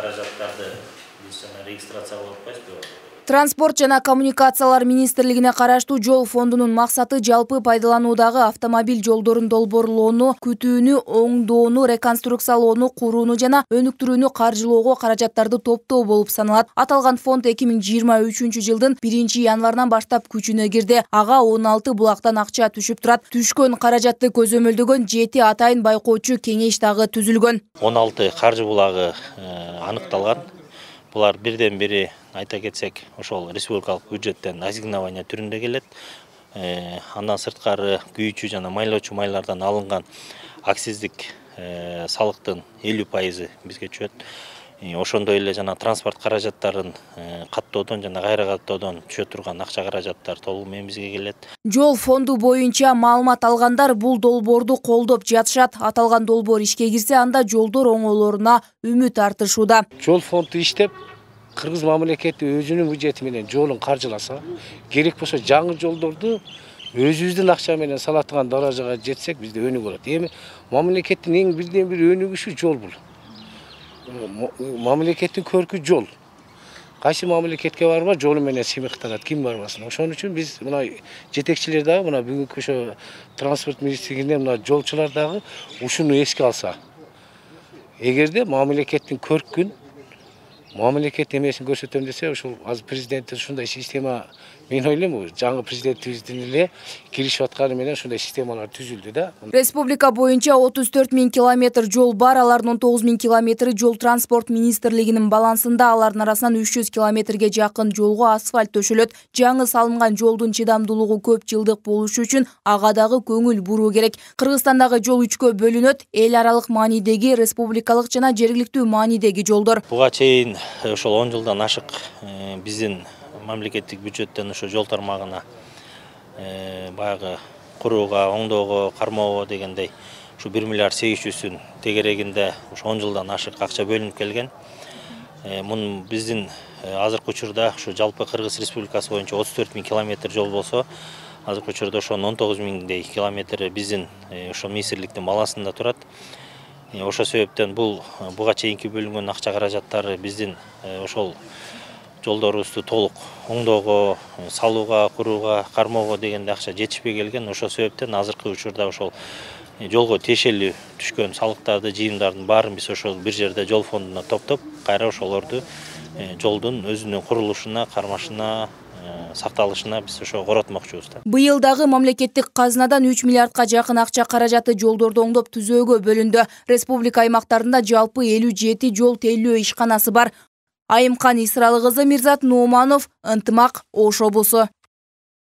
каражаттарды биз регистрация кылып атпайбызбы? Транспорт жана коммуникациялар министрлигине караштуу жол фондунун максаты жалпы пайдалануудагы автомобиль жолдорун долбоорлоону, күтүүнү, оңдоону, реконструкциялоону, курууну жана өнүктүрүүнү каржылоого каражаттарды топтоо болуп саналат. Аталган фонд 2023 жылдын 1-январынан баштап күчүнө кирди. Ага 16 булактан акча түшүп турат. Түшкөн каражатты көзөмөлдөгөн 7 атайын байкоочу кеңеш дагы түзүлгөн. 16 каржы булагы аныкталган. Булар бирден бири айта кетсек, ошол республикалык бюджеттен ассигнование түрүндө келет. Андан сырткары күйүүчү жана майлоочу майлардан алынган акциздик салыктын 50% бизге түшөт. Ошондой эле жана транспорт каражаттарын каттоодон жана кайра каттоодон түшө турган акча каражаттар толугу менен бизге келет. Жол фонду боюнча маалымат алгандар бул долбоорду колдоп жатышат. Аталган долбоор ишке кирсе, анда жолдор оңолоруна үмүт артышууда. Жол фонду иштеп, Кыргыз мамлекети өзүнүн бюджети менен жолун каржыласа, керек болсо жаңы жолдорду өзүбүздүн акча менен салатыган даражага жетсек, бизде өнүгүү болот. Эми мамлекеттин эң бирден бир өнүгүшү жол бул. Мамлекеттин көркү жол. Кайсы мамлекетке барма жолу менен сыймыкталат, ким барбасын. Ошон үчүн биз мына жетекчилер дагы мына бүгүнкү ошо транспорт министрлигинен мына жолчулар дагы ушуну эске алса. Эгерде мамлекеттин көркүн мамлекет эмесин көрсөтөм десе, ошол азыр президенттин ушундай система, мен ойлойм, жаңы президентибиздин эле киришип атканы менен ушундай системалар түзүлдү да. Республика боюнча 34 000 километр жол бар, алардын 19 000 километри жол транспорт министрлигинин балансында, алардын арасынан 300 километрге жакын жолго асфальт төшөлөт. Жаңы салынган жолдун чыдамдуулугу көп жылдык болушу үчүн ага дагы көңүл буруу керек. Кыргызстандагы жол 3кө бөлүнөт: эл аралык маанидеги, республикалык жана жергиликтүү маанидеги жолдор. Буга чейин ошол 10 жылдан ашык биздин мамлекеттик бюджеттен ошо жол тармагына баягы курууга, оңдоого, кармоого дегендей ушу 1 миллиард 800-үн тегерегинде ушу 10 жылдан ашык акча бөлүнүп келген. Мунун биздин азыркы учурда ушу жалпы Кыргыз Республикасы боюнча 34 000 километр жол болсо, азыркы учурда ошонун 19 000 километри биздин ошо министрликтин балансында турат. Ошо себептен буга чейинки бөлүнгөн акча каражаттары биздин ошол жолдорубузду толук оңдоого, салууга, курууга, кармоого дегенде акча жетишпей келген. Ошо себептен азыркы учурда ошол жолго тиешелүү түшкөн салыктарды, жыйымдардын баарын биз ошол бир жерде жол фондуна топтоп, кайра ошолорду жолдун өзүнүн курулушуна, кармашына, сакталышына биз ошо коротмокчубуз да. Быйыл дагы мамлекеттик казынадан 3 миллиардка жакын акча каражаты жолдорду оңдоп түзөөгө бөлүндү. Республика аймактарында жалпы 57 жол тейлөө ишканасы бар. Айымкан Исралы кызы, Мирзат Нууманов, Ынтымак, Ош облусу.